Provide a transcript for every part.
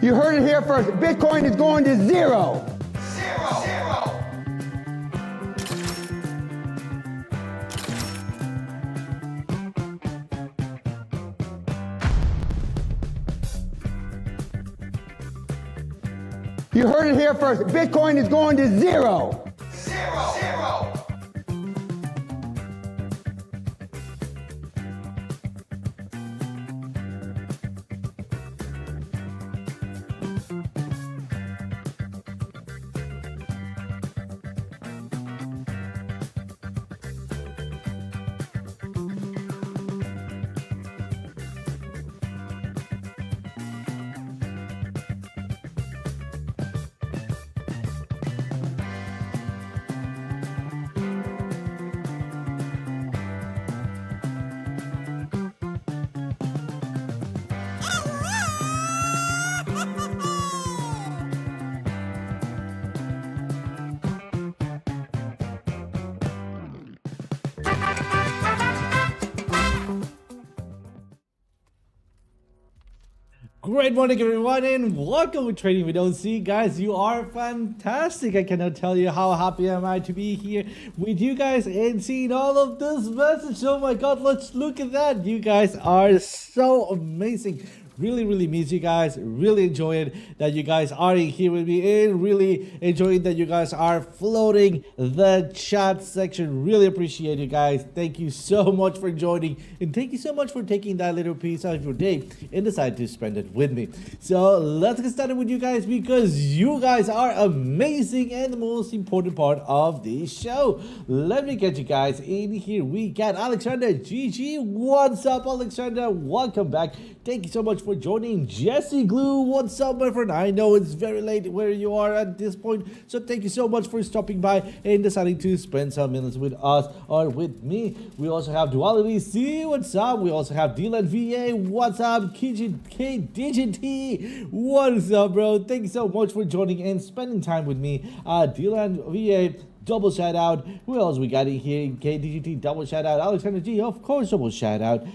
You heard it here first. Bitcoin is going to zero. You heard it here first. Bitcoin is going to zero. Great morning, everyone, and welcome to Trading with OC. Guys, you are fantastic. I cannot tell you how happy am I to be here with you guys and seeing all of this message. Oh my god, let's look at that. You guys are so amazing. Really miss you guys. Really enjoy it that you guys are here with me, and really enjoying that you guys are floating the chat section. Really appreciate you guys. Thank you so much for joining, and thank you so much for taking that little piece out of your day and decide to spend it with me. So let's get started with you guys, because you guys are amazing and the most important part of the show. Let me get you guys in here. We got Alexander GG. What's up, Alexander? Welcome back. Thank you so much for joining. Jesse Glue, what's up, my friend? I know it's very late where you are at this point, so thank you so much for stopping by and deciding to spend some minutes with us or with me. We also have Duality C, what's up? We also have Dylan VA, what's up? KDGT, what's up, bro? Thank you so much for joining and spending time with me. Dylan VA, double shout out. Who else we got in here? KDGT, double shout out. Alexander G, of course, double shout out.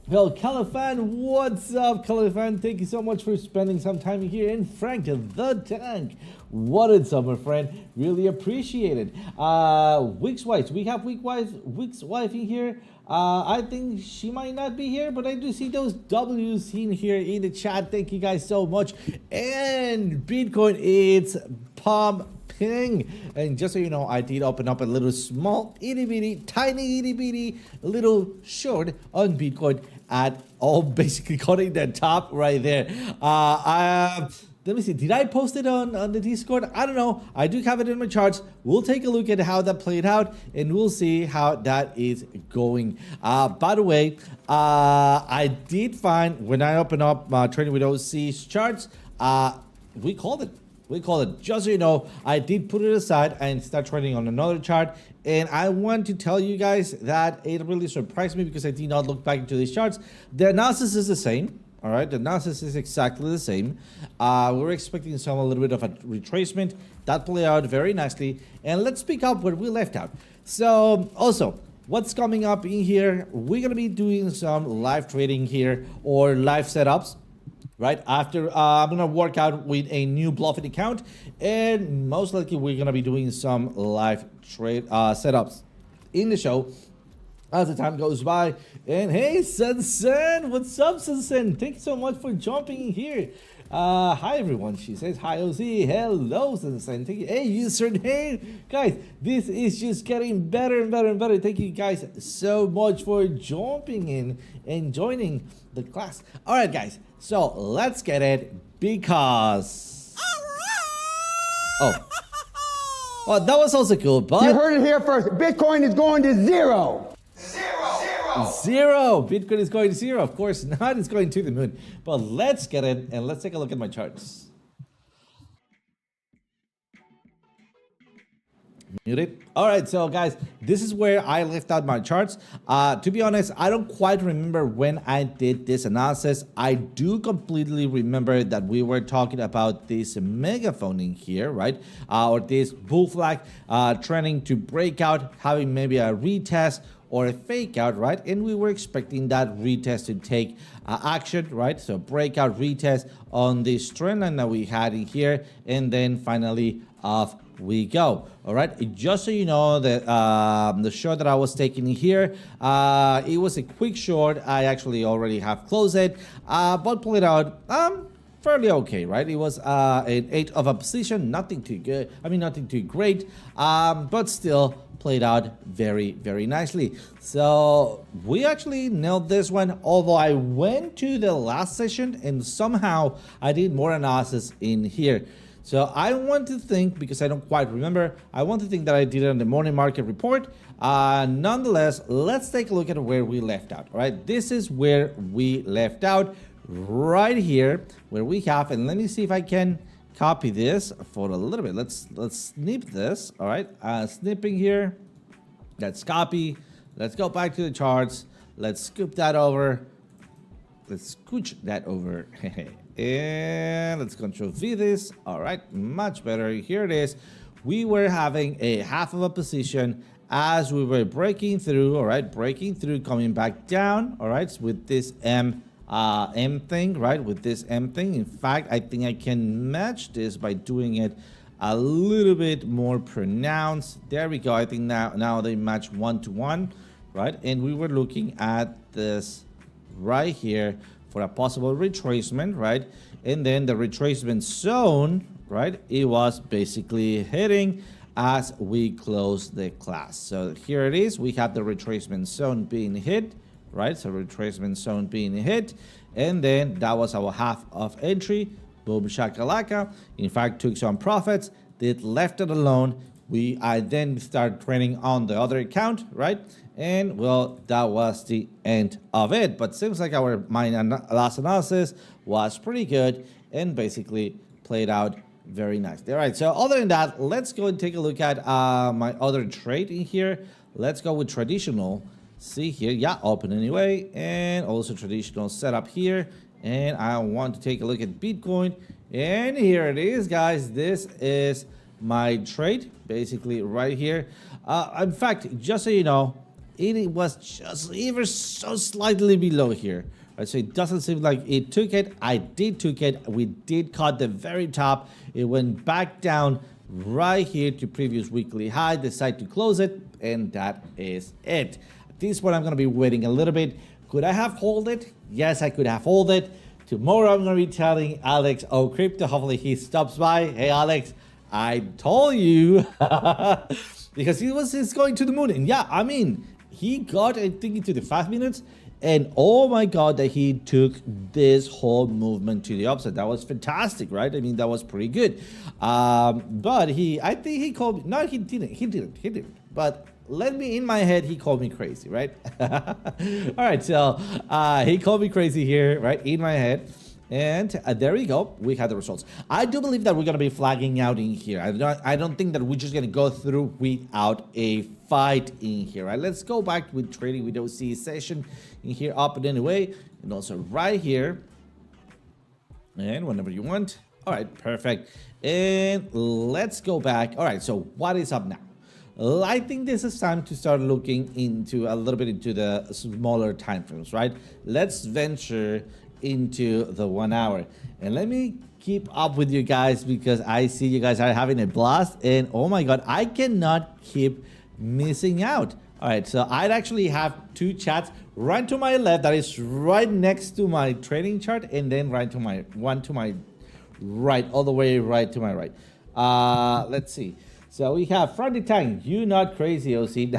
Well, Califan, what's up, Califan? Thank you so much for spending some time here. And Frank the Tank, what is up, my friend? Really appreciate it. Wick's wife, we have Wick's wife in here. I think she might not be here, but I do see those W's in here in the chat. Thank you guys so much. And Bitcoin, it's pumping. And just so you know, I did open up a little small, itty bitty, tiny itty bitty, little short on Bitcoin at all, basically cutting the top right there. Let me see, did I post it on the Discord? I don't know. I do have it in my charts. We'll take a look at how that played out, and we'll see how that is going. By the way, I did find, when I opened up Trading with OC's charts, we called it. Just so you know, I did put it aside and start trading on another chart. And I want to tell you guys that it really surprised me, because I did not look back into these charts. The analysis is the same. All right, the analysis is exactly the same. We're expecting a little bit of a retracement. That played out very nicely. And let's pick up where we left out. So also, what's coming up in here? We're going to be doing some live trading here, or live setups. Right after I'm gonna work out with a new bluffing account, and most likely we're gonna be doing some live trade setups in the show as the time goes by. And hey, Sun, what's up, Sun? Thank you so much for jumping in here. Hi everyone, she says. Hi OC, hello Sun. Thank you. Hey username, guys, this is just getting better and better and better. Thank you guys so much for jumping in and joining the class. All right, guys. So let's get it, because well, that was also cool, but you heard it here first. Bitcoin is going to zero. Zero. Bitcoin is going to zero. Of course not. It's going to the moon. But let's get it, and let's take a look at my charts. Muted. All right, so guys, this is where I left out my charts. To be honest, I don't quite remember when I did this analysis. I do completely remember that we were talking about this megaphone in here, right? Or this bull flag trending to break out, having maybe a retest or a fake out, right? And we were expecting that retest to take action, right? So breakout retest on this trend line that we had in here, and then finally off we go. All right, just so you know that the short that I was taking here, it was a quick short. I actually already have closed it, but pull it out fairly okay, right? It was an 8 of a position, nothing too good, I mean nothing too great, but still played out very, very nicely. So we actually nailed this one, although I went to the last session and somehow I did more analysis in here. So I want to think, because I don't quite remember, I want to think that I did it on the morning market report. Nonetheless, let's take a look at where we left out. All right, this is where we left out, right here, where we have, and let me see if I can copy this for a little bit. Let's snip this. All right, snipping here. Let's copy. Let's go back to the charts. Let's scoop that over. Let's scooch that over. And let's Control V this. All right, much better. Here it is. We were having a half of a position as we were breaking through. All right, breaking through, coming back down. All right, with this M thing, right? With this M thing. In fact, I think I can match this by doing it a little bit more pronounced. There we go. I think now they match 1-to-1, right? And we were looking at this right here for a possible retracement, right? And then the retracement zone, right? It was basically hitting as we close the class. So here it is. We have the retracement zone being hit, right? So retracement zone being hit, and then that was our half of entry. Boom shakalaka. In fact, took some profits, did left it alone. I then started trading on the other account, right? And well, that was the end of it. But seems like our last analysis was pretty good and basically played out very nicely. All right, so other than that, let's go and take a look at my other trade in here. Let's go with traditional. See here, yeah, open anyway, and also traditional setup here. And I want to take a look at Bitcoin, and here it is, guys. This is my trade, basically right here. In fact, just so you know, it was just ever so slightly below here. Right, so it doesn't seem like it took it. I did took it. We did cut the very top. It went back down right here to previous weekly high. Decided to close it, and that is it. At this point, I'm going to be waiting a little bit. Could I have hold it? Yes, I could have hold it. Tomorrow, I'm going to be telling Alex O Crypto. Hopefully, he stops by. Hey, Alex, I told you. Because he's going to the moon. And yeah, I mean, he got, I think, into the 5 minutes. And oh my God, that he took this whole movement to the upside. That was fantastic, right? I mean, that was pretty good. But I think he called me. No, he didn't. But let me, in my head, he called me crazy, right? All right, so he called me crazy here, right? In my head. And there we go. We had the results. I do believe that we're going to be flagging out in here. I don't think that we're just going to go through without a fight in here. Right? Let's go back with trading with OC session in here, up and anyway. And also right here. And whenever you want. All right, perfect. And let's go back. All right, so what is up now? I think this is time to start looking into a little bit into the smaller time frames, right? Let's venture into the 1 hour, and let me keep up with you guys because I see you guys are having a blast, and oh my God, I cannot keep missing out. All right, so I'd actually have two chats right to my left that is right next to my trading chart, and then right to my one to my right, all the way right to my right. Let's see. So we have Friday Tang, you not crazy, OC.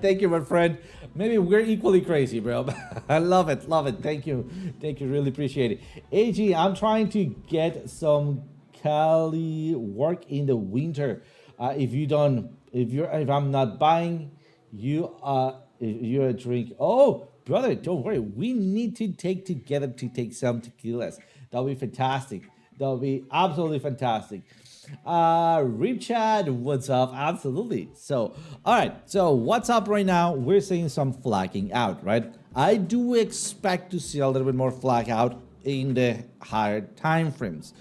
Thank you, my friend. Maybe we're equally crazy, bro. I love it. Thank you, really appreciate it. AG, I'm trying to get some Cali work in the winter. If I'm not buying, you're a drink. Oh, brother, don't worry. We need to take together to take some tequilas. That'll be fantastic. That'll be absolutely fantastic. Rip Chad, what's up? Absolutely. So, all right. So what's up right now? We're seeing some flagging out, right? I do expect to see a little bit more flag out in the higher time frames.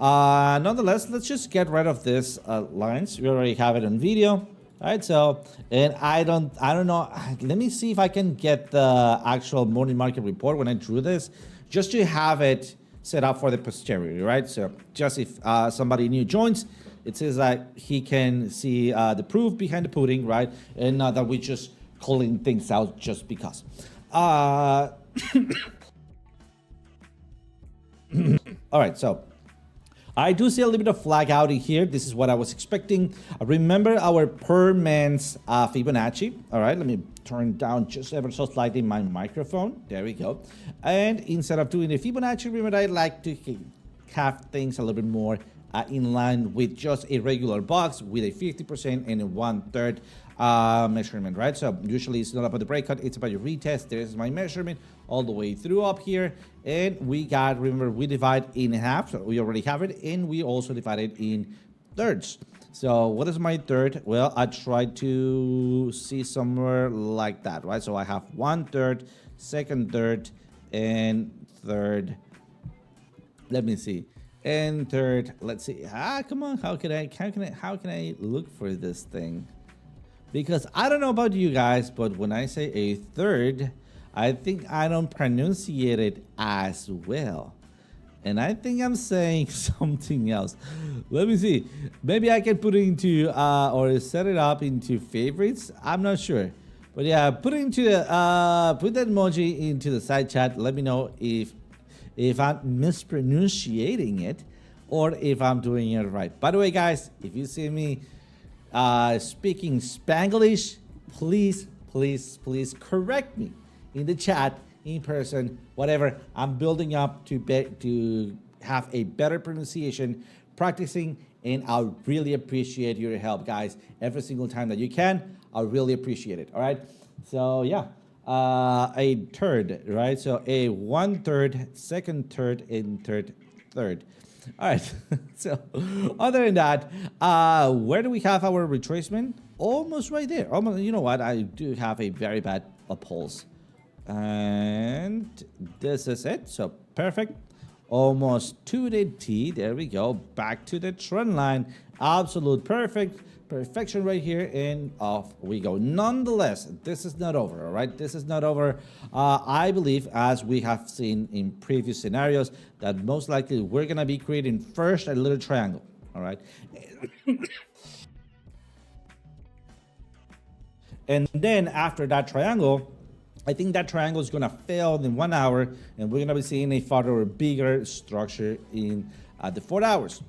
Nonetheless, let's just get rid of this lines. We already have it on video. All right, so and I don't know. Let me see if I can get the actual morning market report when I drew this, just to have it set up for the posterity, right? So just if somebody new joins, it says that he can see the proof behind the pudding, right? And not that we just calling things out just because. All right, so I do see a little bit of flag out in here. This is what I was expecting. Remember our per man's Fibonacci. All right, let me turn down just ever so slightly my microphone. There we go. And instead of doing the Fibonacci, remember I like to have things a little bit more in line with just a regular box with a 50% and a 1/3 measurement, right? So usually it's not about the breakout, it's about your retest. There's my measurement all the way through up here. And we got, remember, we divide in half. So we already have it. And we also divide it in thirds. So what is my third? Well, I tried to see somewhere like that, right? So I have 1/3, second third, and third. Let me see. And third, let's see. Come on. How can I look for this thing? Because I don't know about you guys, but when I say a third, I think I don't pronunciate it as well. And I think I'm saying something else. Let me see. Maybe I can put it into, or set it up into favorites. I'm not sure. But yeah, put it into, put that emoji into the side chat. Let me know if I'm mispronunciating it or if I'm doing it right. By the way, guys, if you see me speaking Spanglish, please correct me in the chat, in person, whatever. I'm building up to have a better pronunciation, practicing, and I'll really appreciate your help, guys. Every single time that you can, I'll really appreciate it. All right. So yeah, a third, right? So a 1/3, second third, and third. All right. So other than that, where do we have our retracement? Almost right there. Almost. You know what? I do have a very bad pulse. And this is it. So perfect. Almost to the T. There we go. Back to the trend line. Absolute perfection right here, and off we go. Nonetheless, this is not over. All right, this is not over. I believe, as we have seen in previous scenarios, that most likely we're gonna be creating first a little triangle. All right. And then after that triangle, I think that triangle is going to fail in 1 hour, and we're going to be seeing a further bigger structure in the 4 hours.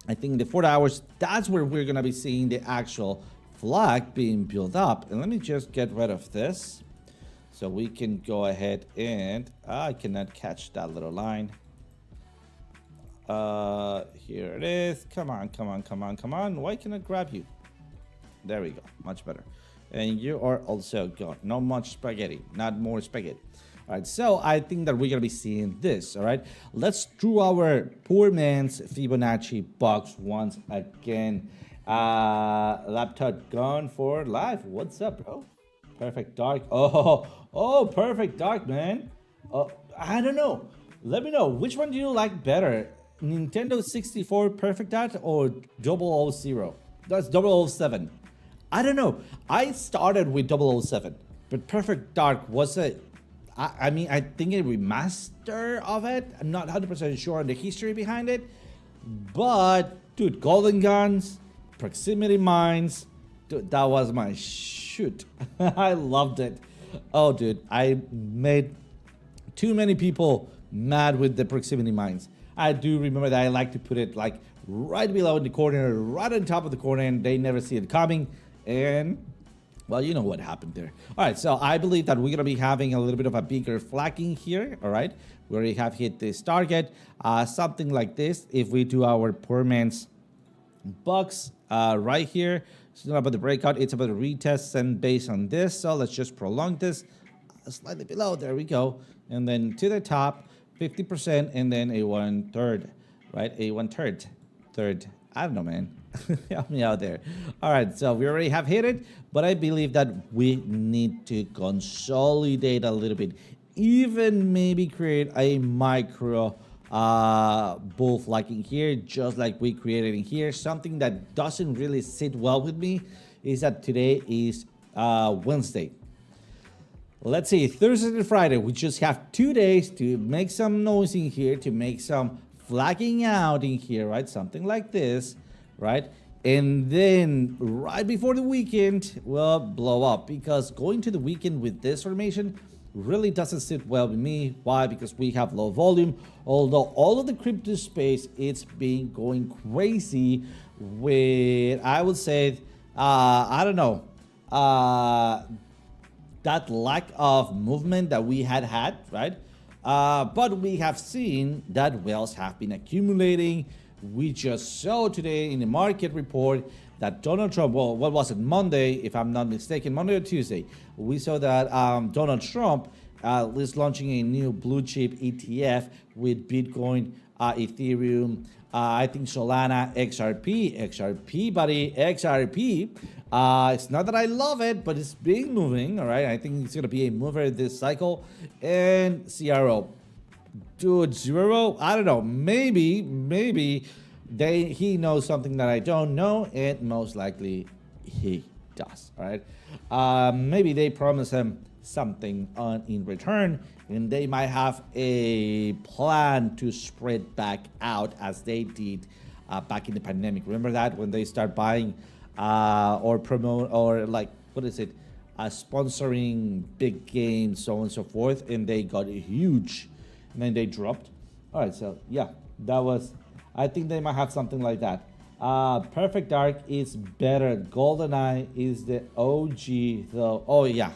I think the 4 hours, that's where we're going to be seeing the actual flag being built up. And let me just get rid of this so we can go ahead and I cannot catch that little line. Here it is. Come on. Why can I grab you? There we go. Much better. And you are also gone. Not much spaghetti, not more spaghetti. All right, so I think that we're gonna be seeing this. All right, let's do our poor man's Fibonacci box once again. Laptop gone for life. What's up, bro? Perfect dark. Oh, perfect dark, man. I don't know. Let me know, which one do you like better? Nintendo 64 Perfect Dark or 000? That's 007. I don't know. I started with 007, but Perfect Dark was I mean, I think a remaster of it. I'm not 100% sure on the history behind it, but dude, golden guns, proximity mines, dude, that was my shoot. I loved it. Oh, dude, I made too many people mad with the proximity mines. I do remember that I like to put it like right below in the corner, right on top of the corner, and they never see it coming. And well, you know what happened there. All right, so I believe that we're gonna be having a little bit of a bigger flagging here. All right, we already have hit this target, something like this. If we do our poor man's box right here, it's not about the breakout, it's about the retest, and based on this, so let's just prolong this slightly below. There we go, and then to the top, 50%, and then a 1/3, right? A 1/3, third. I don't know, man. Help me out there. All right, so we already have hit it, but I believe that we need to consolidate a little bit, even maybe create a micro bull flag in here, just like we created in here. Something that doesn't really sit well with me is that today is Wednesday. Let's see, Thursday and Friday, we just have 2 days to make some noise in here, to make some flagging out in here, right? Something like this, right? And then right before the weekend, will blow up, because going to the weekend with this formation really doesn't sit well with me. Why? Because we have low volume, although all of the crypto space, it's been going crazy with, I would say, I don't know, that lack of movement that we had, right? But we have seen that whales have been accumulating. We just saw today in the market report that Donald Trump, well, what was it, Monday, if I'm not mistaken, Monday or Tuesday, we saw that Donald Trump is launching a new blue chip ETF with Bitcoin, Ethereum, I think Solana, XRP, buddy, XRP. It's not that I love it, but it's been moving, all right? I think it's going to be a mover this cycle. And CRO. Dude, Zero, I don't know, maybe he knows something that I don't know, and most likely he does, all right? Maybe they promise him something in return, and they might have a plan to spread back out as they did back in the pandemic. Remember that, when they start buying or promote, or like, what is it, sponsoring big games, so on and so forth, and they got huge, and then they dropped. All right, so yeah, that was, I think they might have something like that. Perfect Dark is better. GoldenEye is the OG though. Oh yeah,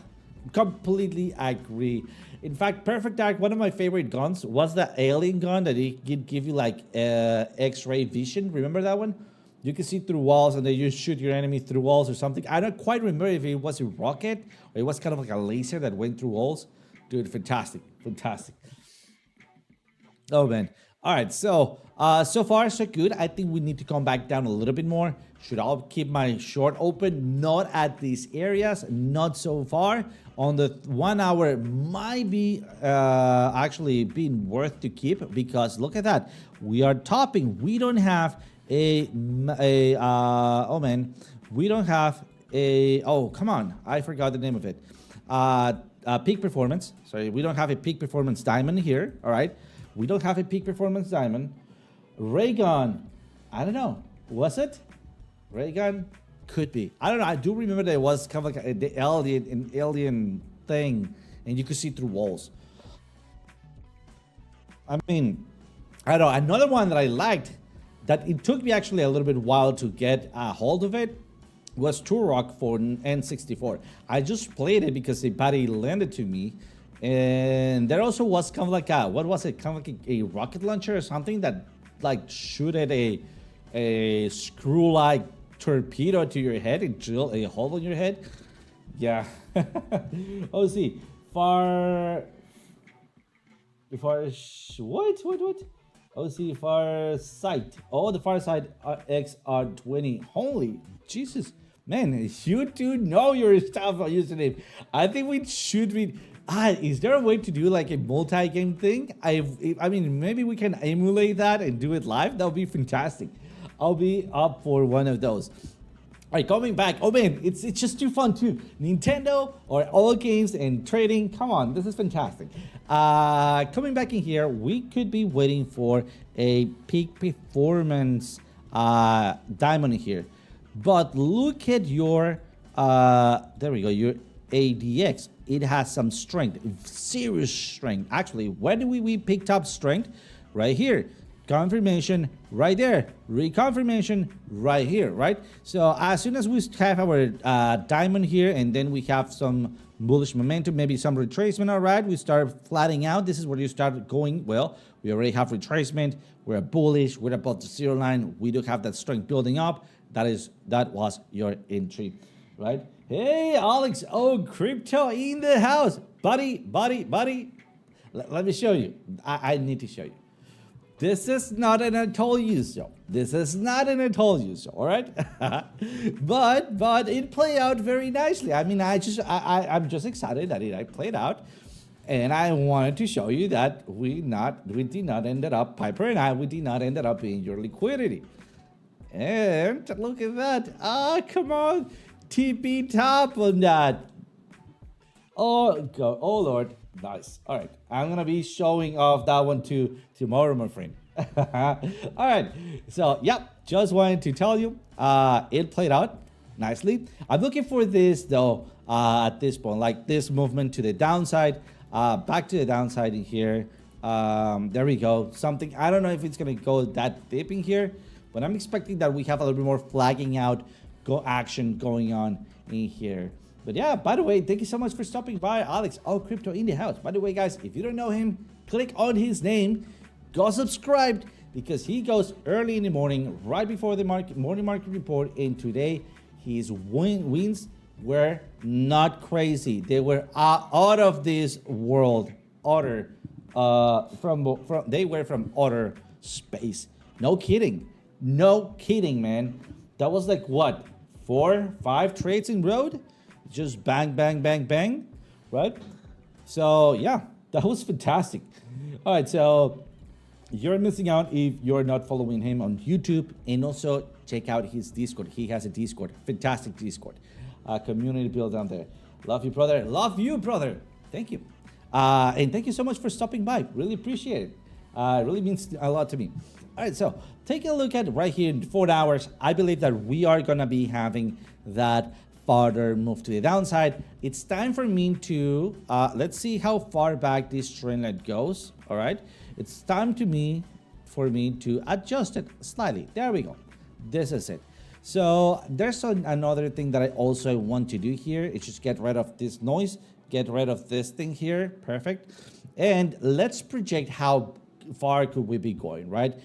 completely agree. In fact, Perfect Dark, one of my favorite guns was the alien gun that it could give you like X-ray vision. Remember that one? You can see through walls, and then you shoot your enemy through walls or something. I don't quite remember if it was a rocket or it was kind of like a laser that went through walls. Dude, fantastic, fantastic. Oh man. All right, so so far so good. I think we need to come back down a little bit more. Should I keep my short open? Not at these areas, not so far. On the 1 hour might be actually being worth to keep, because look at that. We are topping. We don't have oh man, we don't have a, oh come on, I forgot the name of it. Peak performance. Sorry, we don't have a peak performance diamond here. All right. We don't have a peak performance diamond. Raygun, I don't know. Was it? Raygun? Could be. I don't know. I do remember that it was kind of like an alien thing, and you could see through walls. I mean, I don't know. Another one that I liked, that it took me actually a little bit while to get a hold of it, was Turok for N64. I just played it because a buddy lent it to me. And there also was kind of like a, what was it, kind of like a rocket launcher or something that like shoot at a screw-like torpedo to your head and drill a hole in your head. Yeah. Oh, see, what? Oh, see, Far Sight. Oh, the Far Sight XR20. Holy Jesus, man, you do know your stuff username. I think we should be. Is there a way to do like a multi-game thing? I mean, maybe we can emulate that and do it live. That would be fantastic. I'll be up for one of those. All right, coming back. Oh man, it's just too fun too. Nintendo or all games and trading. Come on, this is fantastic. Coming back in here, we could be waiting for a peak performance diamond here. But look at your, there we go, your ADX. It has some strength, serious strength. Actually, when we picked up strength? Right here. Confirmation right there. Reconfirmation right here, right? So as soon as we have our diamond here, and then we have some bullish momentum, maybe some retracement, all right, we start flattening out. This is where you start going, well, we already have retracement, we're bullish, we're above the zero line, we do have that strength building up. That was your entry, right? Hey, Alex, oh, crypto in the house. Buddy. Let me show you. I need to show you. This is not an I told you so. This is not an I told you so, all right? but it played out very nicely. I mean, I'm just excited that it played out. And I wanted to show you that we did not ended up, Piper and I, we did not ended up in your liquidity. And look at that. Ah, come on. TP top on that. Oh, God. Oh, Lord. Nice. All right. I'm going to be showing off that one too tomorrow, my friend. All right. So, yep. Just wanted to tell you, it played out nicely. I'm looking for this, though, at this point, like this movement to the downside, back to the downside in here. There we go. Something, I don't know if it's going to go that deep in here, but I'm expecting that we have a little bit more flagging out action going on in here. But yeah, by the way, thank you so much for stopping by, Alex. Oh, Crypto in the house. By the way, guys, if you don't know him, click on his name, go subscribe, because he goes early in the morning, right before the morning market report. And today, his wins were not crazy. They were out of this world, they were from outer space. No kidding. No kidding, man. That was like what, 4-5 trades in road, just bang, bang, bang, bang, right? So yeah, that was fantastic. All right, so you're missing out if you're not following him on YouTube, and also check out his Discord. He has a Discord, fantastic Discord, community build down there. Love you, brother. Love you, brother. Thank you, and thank you so much for stopping by. Really appreciate it. It really means a lot to me. All right, so take a look at right here in 4 hours. I believe that we are gonna be having that further move to the downside. It's time for me to, let's see how far back this trend line goes, all right? It's time for me to adjust it slightly. There we go. This is it. So there's another thing that I also want to do here. It's just get rid of this noise, get rid of this thing here, perfect. And let's project how far could we be going, right?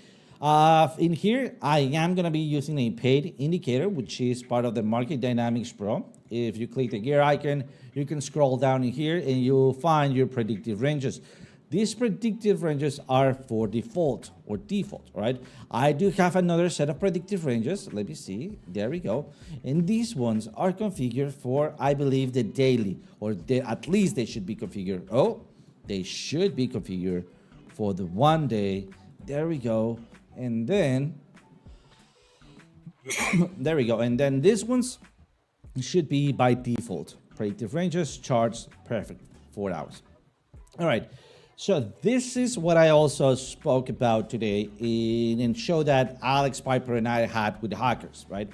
In here, I am going to be using a paid indicator, which is part of the Market Dynamics Pro. If you click the gear icon, you can scroll down in here and you'll find your predictive ranges. These predictive ranges are for default, right? I do have another set of predictive ranges. Let me see. There we go. And these ones are configured for, I believe, the daily, or at least they should be configured. Oh, they should be configured for the 1 day. There we go. And then there we go. And then these ones should be by default predictive ranges, charts, perfect, 4 hours. All right, so this is what I also spoke about today and show that Alex, Piper, and I had with the hackers, right?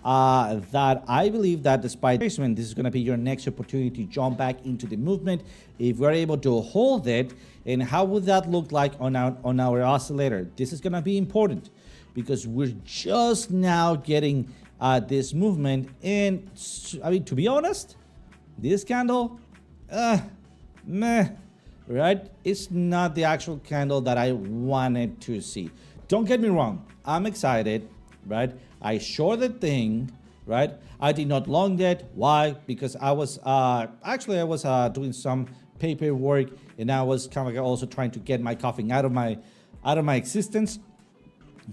That I believe that despite this is going to be your next opportunity to jump back into the movement if we're able to hold it. And how would that look like on our oscillator? This is going to be important because we're just now getting this movement. And I mean, to be honest, this candle, meh, right? It's not the actual candle that I wanted to see. Don't get me wrong, I'm excited, right? I short the thing, right? I did not long that. Why? Because I was doing some paperwork, and I was kind of also trying to get my coughing out of my existence.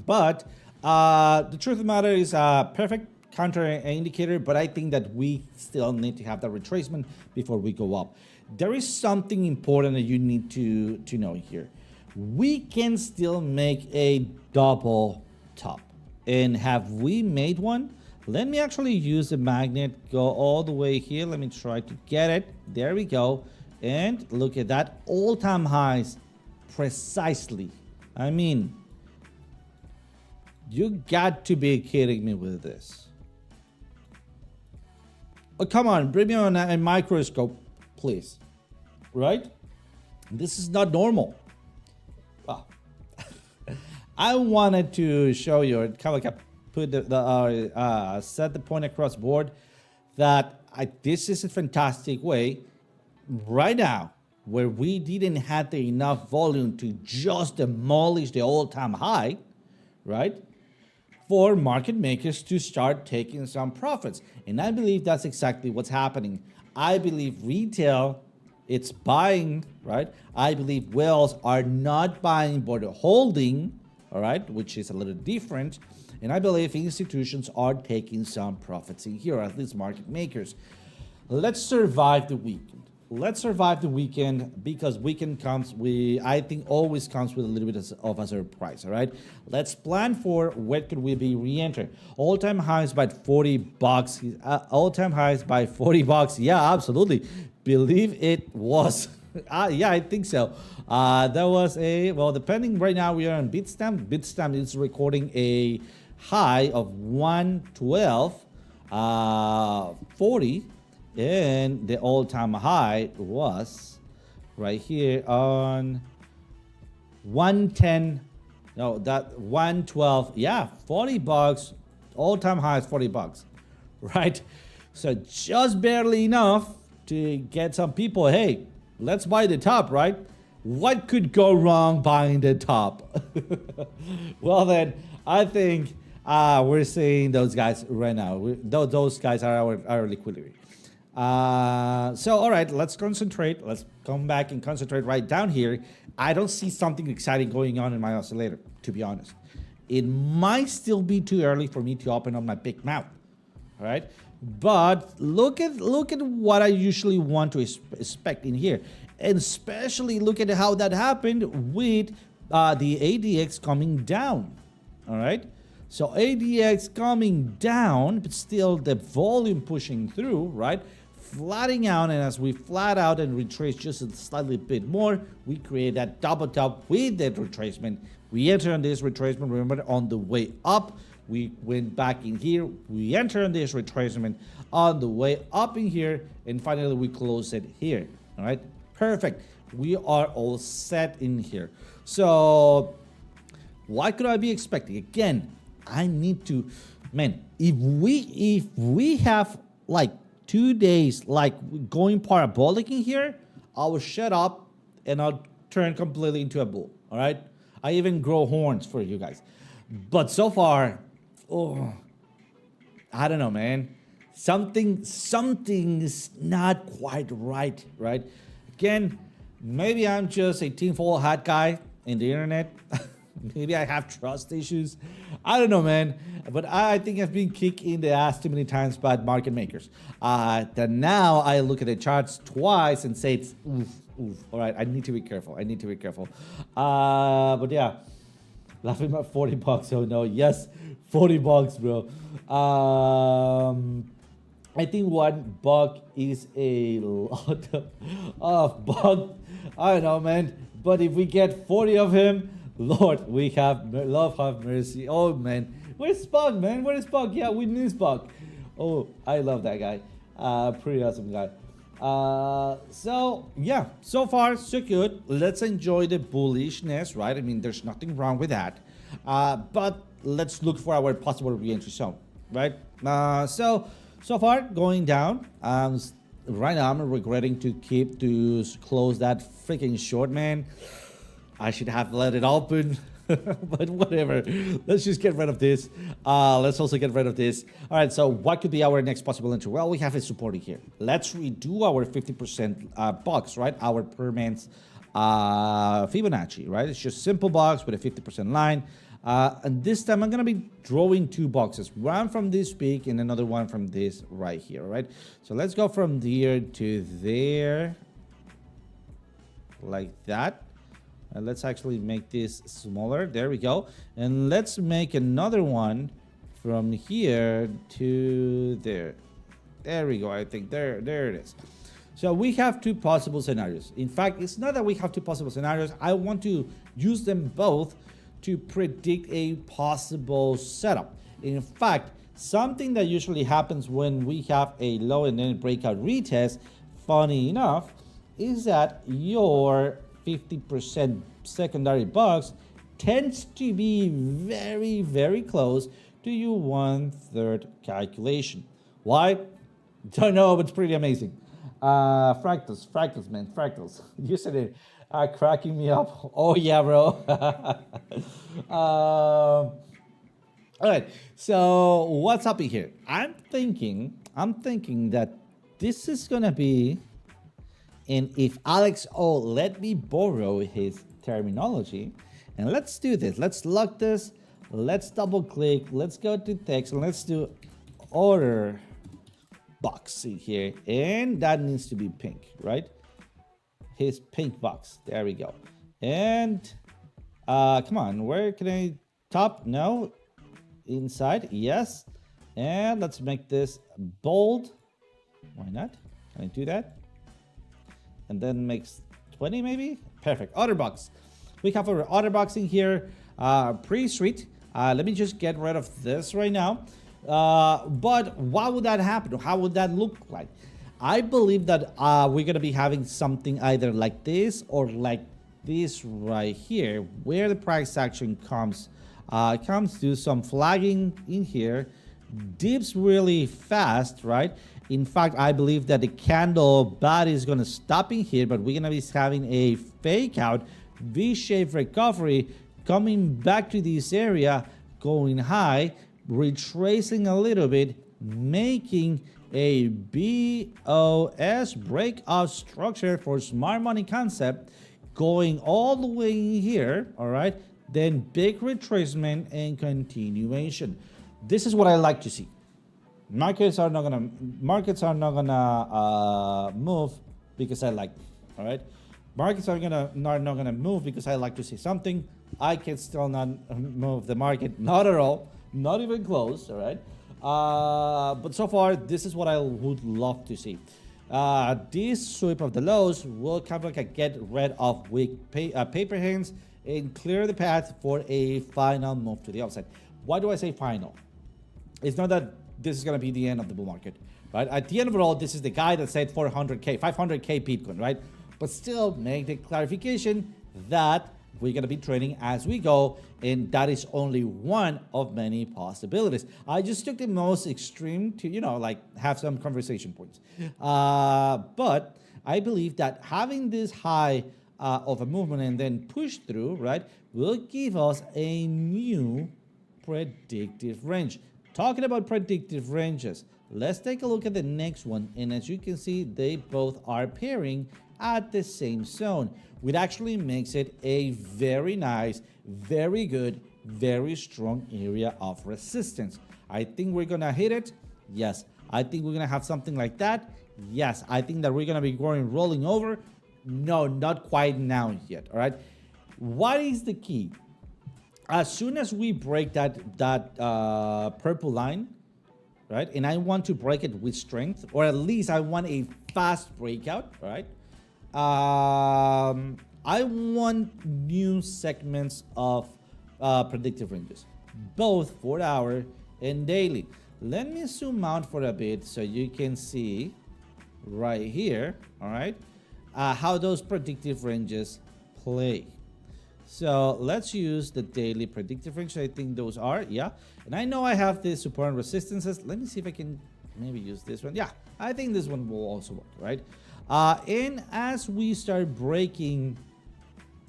But the truth of the matter is, perfect counter indicator. But I think that we still need to have that retracement before we go up. There is something important that you need to know here. We can still make a double top. And have we made one? Let me actually use the magnet, go all the way here. Let me try to get it. There we go. And look at that, all-time highs precisely. I mean, you got to be kidding me with this. Oh, come on, bring me on a microscope, please. Right? This is not normal. Wow. I wanted to show you, kind of like put set the point across board that this is a fantastic way right now where we didn't have enough volume to just demolish the all-time high, right? For market makers to start taking some profits. And I believe that's exactly what's happening. I believe retail, it's buying, right? I believe whales are not buying but holding, all right, which is a little different. And I believe institutions are taking some profits in here, at least market makers. Let's survive the weekend. let's survive the weekend, because weekend comes, I think always comes with a little bit of a surprise. All right, let's plan for where could we be re-enter. All-time highs by $40. All-time highs by $40. Yeah, absolutely. Believe it was. Yeah, I think so. That was well, depending. Right now we are on Bitstamp. Bitstamp is recording a high of 112.40. And the all-time high was right here on 110. No, that 112. Yeah, $40. All-time high is $40, right? So just barely enough to get some people. Hey, let's buy the top, right? What could go wrong buying the top? Well, then I think we're seeing those guys right now. Those guys are our liquidity. So, all right, let's concentrate. Let's come back and concentrate right down here. I don't see something exciting going on in my oscillator, to be honest. It might still be too early for me to open up my big mouth. All right, but look at what I usually want to expect in here, and especially look at how that happened with the ADX coming down. All right. So ADX coming down, but still the volume pushing through, right? Flattening out, and as we flat out and retrace just a slightly bit more, we create that double top with that retracement. We enter on this retracement. Remember, on the way up, we went back in here. We enter on this retracement on the way up in here, and finally we close it here. All right, perfect. We are all set in here. So what could I be expecting? Again, I need to, man, if we have like 2 days like going parabolic in here, I will shut up and I'll turn completely into a bull. All right, I even grow horns for you guys. But so far, oh, I don't know, man. Something's not quite right, right? Again, maybe I'm just a tinfoil hat guy in the internet. Maybe I have trust issues. I don't know, man. But I think I've been kicked in the ass too many times by market makers. That now I look at the charts twice and say it's oof, oof. All right, I need to be careful. But yeah, laughing at $40. Oh no, yes, $40, bro. I think $1 is a lot of buck. I don't know, man. But if we get 40 of him, Lord, we have mercy. Oh man, where's Spock, man? Where is Spock? Yeah, we knew Spock. Oh, I love that guy. Pretty awesome guy. So yeah, so far so good. Let's enjoy the bullishness, right? I mean, there's nothing wrong with that. But let's look for our possible re-entry zone, right? So far going down. Right now I'm regretting to close that freaking short, man. I should have let it open, but whatever. Let's just get rid of this. Let's also get rid of this. All right, so what could be our next possible entry? Well, we have a supporting here. Let's redo our 50% box, right? Our permanent Fibonacci, right? It's just simple box with a 50% line. And this time I'm going to be drawing two boxes, one from this peak and another one from this right here, right? So let's go from there to there, like that. And let's actually make this smaller. There we go. And let's make another one from here to there. There we go. I think there it is. So we have two possible scenarios. In fact, it's not that we have two possible scenarios. I want to use them both to predict a possible setup. In fact, something that usually happens when we have a low and then breakout retest, funny enough, is that your 50% secondary box tends to be very, very close to your 1/3 calculation. Why? Don't know, but it's pretty amazing. Fractals, man, fractals. You said it, cracking me up. Oh yeah, bro. All right. So what's up in here? I'm thinking that this is gonna be. And if Alex O let me borrow his terminology, and let's do this. Let's lock this. Let's double click. Let's go to text and let's do order box in here. And that needs to be pink, right? his pink box. There we go. And come on, where can I top? No, inside, yes. And let's make this bold. Why not? Can I do that? And then makes 20 maybe? Perfect. Other box. We have our other box in here. Pretty sweet. Let me just get rid of this right now. But what would that happen? How would that look like? I believe that we're going to be having something either like this or like this right here, where the price action comes to some flagging in here, dips really fast, right? In fact, I believe that the candle body is going to stop in here, but we're going to be having a fake out V-shaped recovery coming back to this area, going high, retracing a little bit, making a BOS breakout structure for smart money concept, going all the way in here, all right? Then big retracement and continuation. This is what I like to see. Markets are not gonna move because I like them, all right? Markets are not gonna move because I like to see something. I can still not move the market, not at all, not even close, all right? But so far, this is what I would love to see. This sweep of the lows will kind of like get rid of weak paper hands and clear the path for a final move to the upside. Why do I say final? It's not that this is going to be the end of the bull market, right? At the end of it all, this is the guy that said 400K, 500K Bitcoin, right? But still make the clarification that we're going to be trading as we go, and that is only one of many possibilities. I just took the most extreme to, you know, like have some conversation points. But I believe that having this high of a movement and then push through, right, will give us a new predictive range. Talking about predictive ranges, let's take a look at the next one. And as you can see, they both are pairing at the same zone, which actually makes it a very nice, very good, very strong area of resistance. I think we're gonna hit it. Yes. I think we're gonna have something like that. Yes. I think that we're gonna be rolling over. No, not quite now yet. All right. What is the key? As soon as we break that purple line, right, and I want to break it with strength, or at least I want a fast breakout, right? I want new segments of predictive ranges, both 4 hour and daily. Let me zoom out for a bit so you can see right here, all right, how those predictive ranges play. So let's use the daily predictive range. I think those are, yeah. And I know I have the support and resistances. Let me see if I can maybe use this one. Yeah, I think this one will also work, right? And as we start breaking,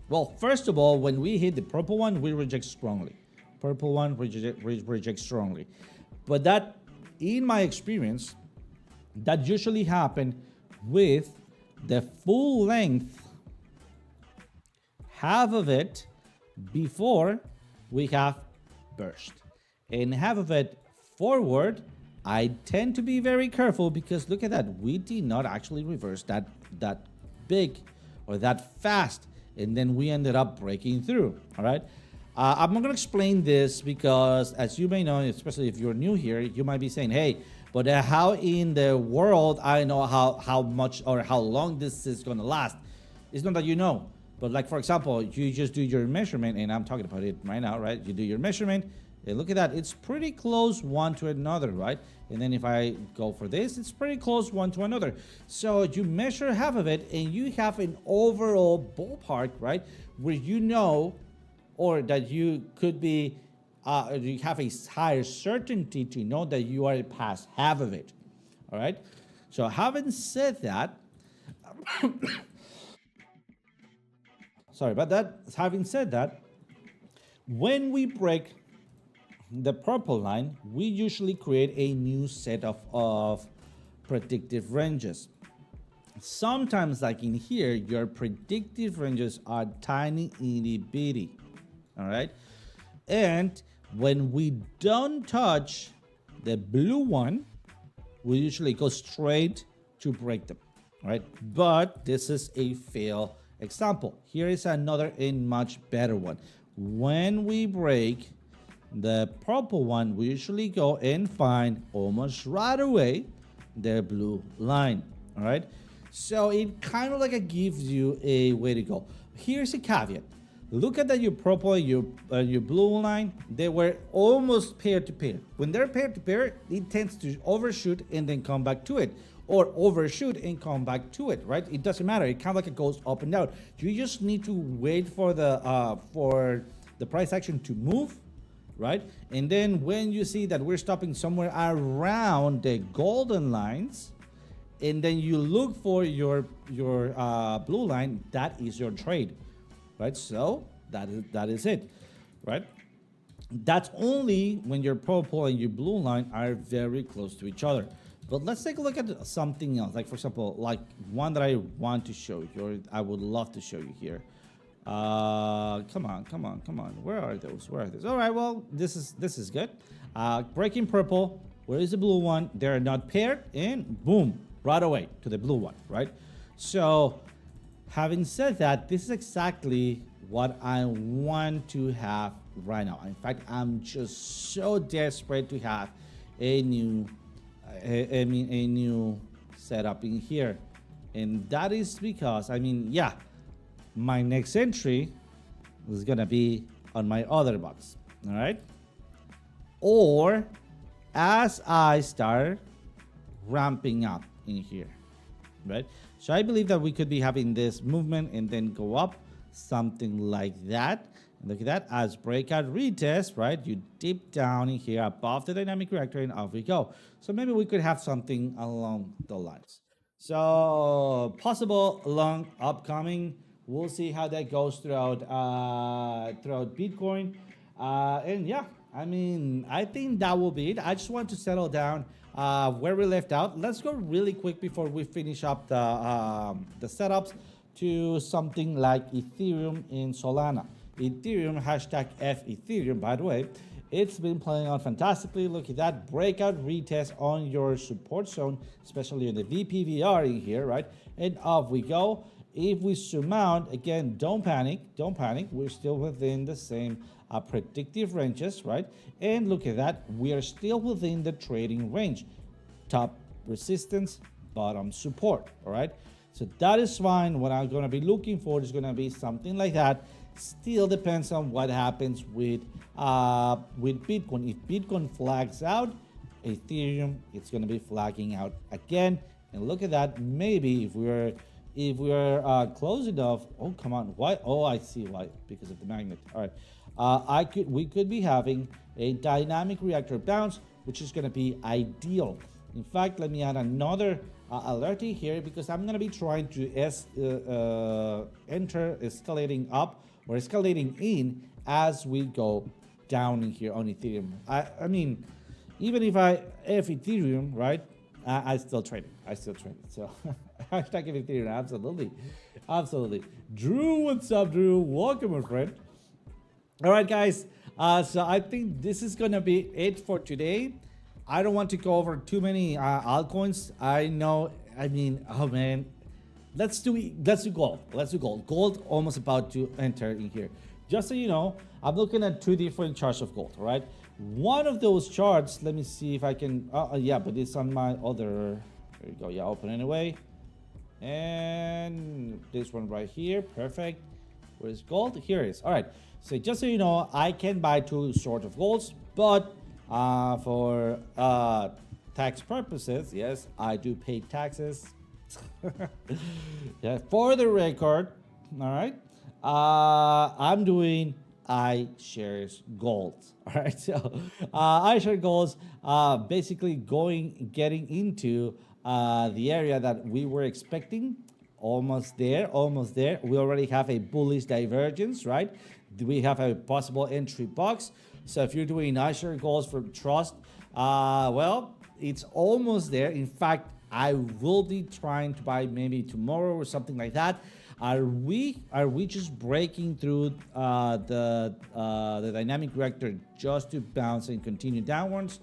well, first of all, when we hit the purple one, we reject strongly. Purple one, reject strongly. But that, in my experience, that usually happen with the full length, half of it before we have burst, and half of it forward. I tend to be very careful because look at that, we did not actually reverse that big or that fast, and then we ended up breaking through. All right, I'm not gonna explain this because, as you may know, especially if you're new here, you might be saying, hey, but how in the world I know how much or how long this is gonna last? It's not that you know. But like, for example, you just do your measurement, and I'm talking about it right now, right? You do your measurement, and look at that. It's pretty close one to another, right? And then if I go for this, it's pretty close one to another. So you measure half of it, and you have an overall ballpark, right? Where you know, or that you could be, you have a higher certainty to know that you are past half of it, all right? So having said that, sorry about that. Having said that, when we break the purple line, we usually create a new set of predictive ranges. Sometimes, like in here, your predictive ranges are tiny, itty bitty, all right? And when we don't touch the blue one, we usually go straight to break them, right? But this is a fail example. Here is another and much better one. When we break the purple one, we usually go and find almost right away the blue line, all right? So it kind of like it gives you a way to go. Here's a caveat. Look at that your purple and your blue line, they were almost pair to pair. When they're pair to pair, it tends to overshoot and then come back to it, or overshoot and come back to it, right? It doesn't matter. It kind of like it goes up and down. You just need to wait for the price action to move, right? And then when you see that we're stopping somewhere around the golden lines, and then you look for your blue line, that is your trade, right? So that is it, right? That's only when your purple and your blue line are very close to each other. But let's take a look at something else. Like for example, like one that I want to show you, or I would love to show you here. Come on. Where are those? All right, well, this is good. Breaking purple. Where is the blue one? They're not paired, and boom, right away to the blue one, right? So having said that, this is exactly what I want to have right now. In fact, I'm just so desperate to have a new a new setup in here, and that is because yeah, my next entry is gonna be on my other box, all right? Or as I start ramping up in here, right? So I believe that we could be having this movement and then go up, something like that. And look at that, as breakout retest, right? You dip down in here above the dynamic reactor and off we go. So maybe we could have something along the lines. So possible long upcoming. We'll see how that goes throughout Bitcoin. And yeah, I mean, I think that will be it. I just want to settle down where we left out. Let's go really quick before we finish up the setups to something like Ethereum and Solana. Ethereum, hashtag F Ethereum, by the way, it's been playing out fantastically. Look at that breakout retest on your support zone, especially on the VPVR in here, right? And off we go. If we zoom out, again, don't panic. We're still within the same predictive ranges, right? And look at that, we are still within the trading range. Top resistance, bottom support, all right? So that is fine. What I'm gonna be looking for is gonna be something like that. Still depends on what happens with Bitcoin. If Bitcoin flags out, Ethereum, it's gonna be flagging out again. And look at that, maybe if we're close enough, oh come on, why? Oh, I see why, because of the magnet. All right, we could be having a dynamic reactor bounce, which is going to be ideal. In fact, let me add another alert here, because I'm going to be trying to enter escalating up or escalating in as we go down in here on Ethereum. I mean, even if I F Ethereum, right? I still trade it. So hashtag Ethereum, absolutely. Drew, what's up, Drew? Welcome, my friend. All right, guys. So I think this is gonna be it for today. I don't want to go over too many altcoins. I know. I mean, oh man, let's do gold. Gold almost about to enter in here. Just so you know, I'm looking at two different charts of gold. All right. One of those charts, let me see if I can, yeah, but it's on my other, there you go, yeah, open anyway. And this one right here, perfect. Where's gold? Here it is. All right, so just so you know, I can buy two sorts of golds, but for tax purposes, yes, I do pay taxes. Yeah, for the record, all right, I'm doing iShares Gold. All right, so iShares Gold, basically getting into the area that we were expecting. Almost there. We already have a bullish divergence, right? We have a possible entry box. So if you're doing iShares Gold for trust, well, it's almost there. In fact, I will be trying to buy maybe tomorrow or something like that. Are we just breaking through the dynamic reactor just to bounce and continue downwards?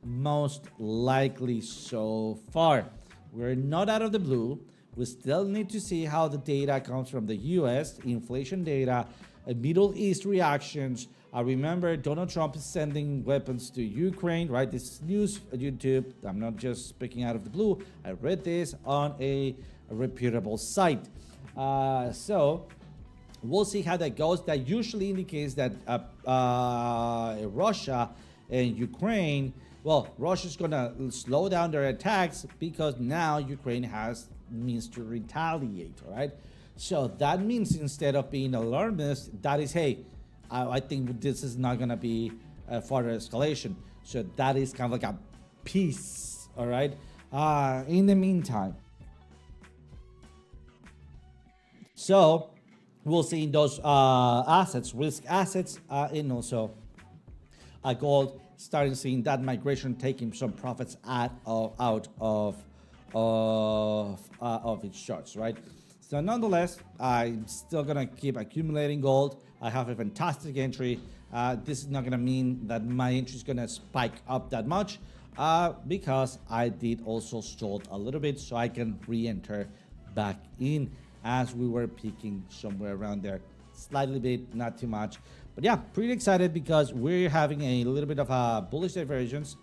Most likely so far. We're not out of the blue. We still need to see how the data comes from the US, inflation data, Middle East reactions. Remember, Donald Trump is sending weapons to Ukraine, right? This is news on YouTube. I'm not just speaking out of the blue. I read this on a reputable site. So we'll see how that goes. That usually indicates that Russia and Ukraine, well, Russia's gonna slow down their attacks because now Ukraine has means to retaliate, all right? So that means instead of being alarmist, that is, hey, I think this is not gonna be a further escalation. So that is kind of like a peace, all right? In the meantime, so we'll see in those assets, risk assets, and also gold, starting seeing that migration taking some profits out of its charts, right? So nonetheless, I'm still gonna keep accumulating gold. I have a fantastic entry. This is not gonna mean that my entry is gonna spike up that much because I did also stalled a little bit so I can re-enter back in as we were peaking somewhere around there. Slightly bit, not too much. But yeah, pretty excited because we're having a little bit of a bullish divergence.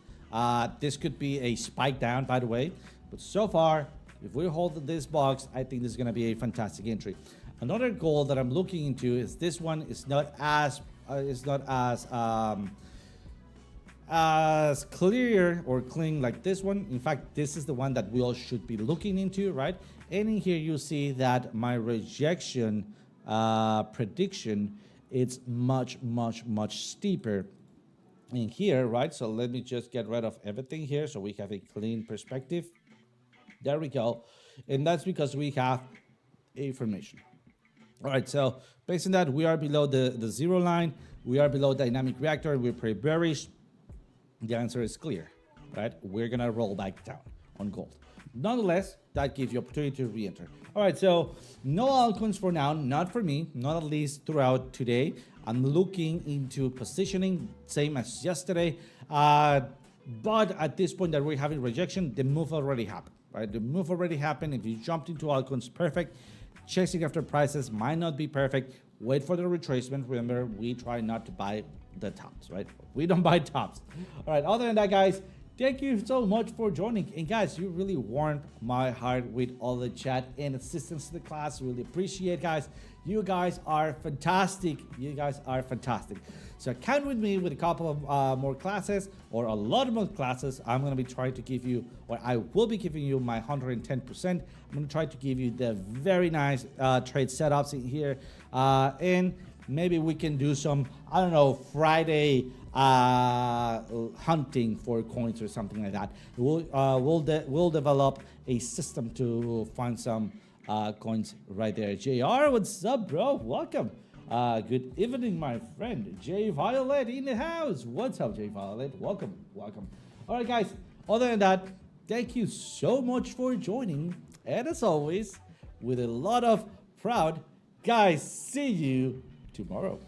This could be a spike down, by the way. But so far, if we hold this box, I think this is going to be a fantastic entry. Another goal that I'm looking into is this one. It's not as clear or clean like this one. In fact, this is the one that we all should be looking into, right? And in here you see that my rejection prediction, it's much steeper in here, right? So let me just get rid of everything here so we have a clean perspective. There we go. And that's because we have information. All right, so based on that, we are below the zero line. We are below dynamic reactor. We're pretty bearish. The answer is clear, right? We're gonna roll back down on gold. Nonetheless, that gives you opportunity to re-enter. All right, so no altcoins for now, not for me, not at least throughout today. I'm looking into positioning, same as yesterday. But at this point that we're having rejection, the move already happened, right? The move already happened. If you jumped into altcoins, perfect. Chasing after prices might not be perfect. Wait for the retracement. Remember, we try not to buy the tops, right? We don't buy tops. All right, other than that, guys, thank you so much for joining. And guys, you really warmed my heart with all the chat and assistance to the class. Really appreciate, guys. You guys are fantastic. You guys are fantastic. So count with me with a couple of more classes or a lot more classes. I'm going to be trying to give you, or I will be giving you my 110%. I'm going to try to give you the very nice trade setups in here. And maybe we can do some, I don't know, Friday hunting for coins or something like that. We'll develop a system to find some coins right there. JR, what's up, bro? Welcome. Good evening, my friend. J Violet in the house. What's up, J Violet? Welcome. All right, guys. Other than that, thank you so much for joining. And as always, with a lot of proud, guys, see you tomorrow.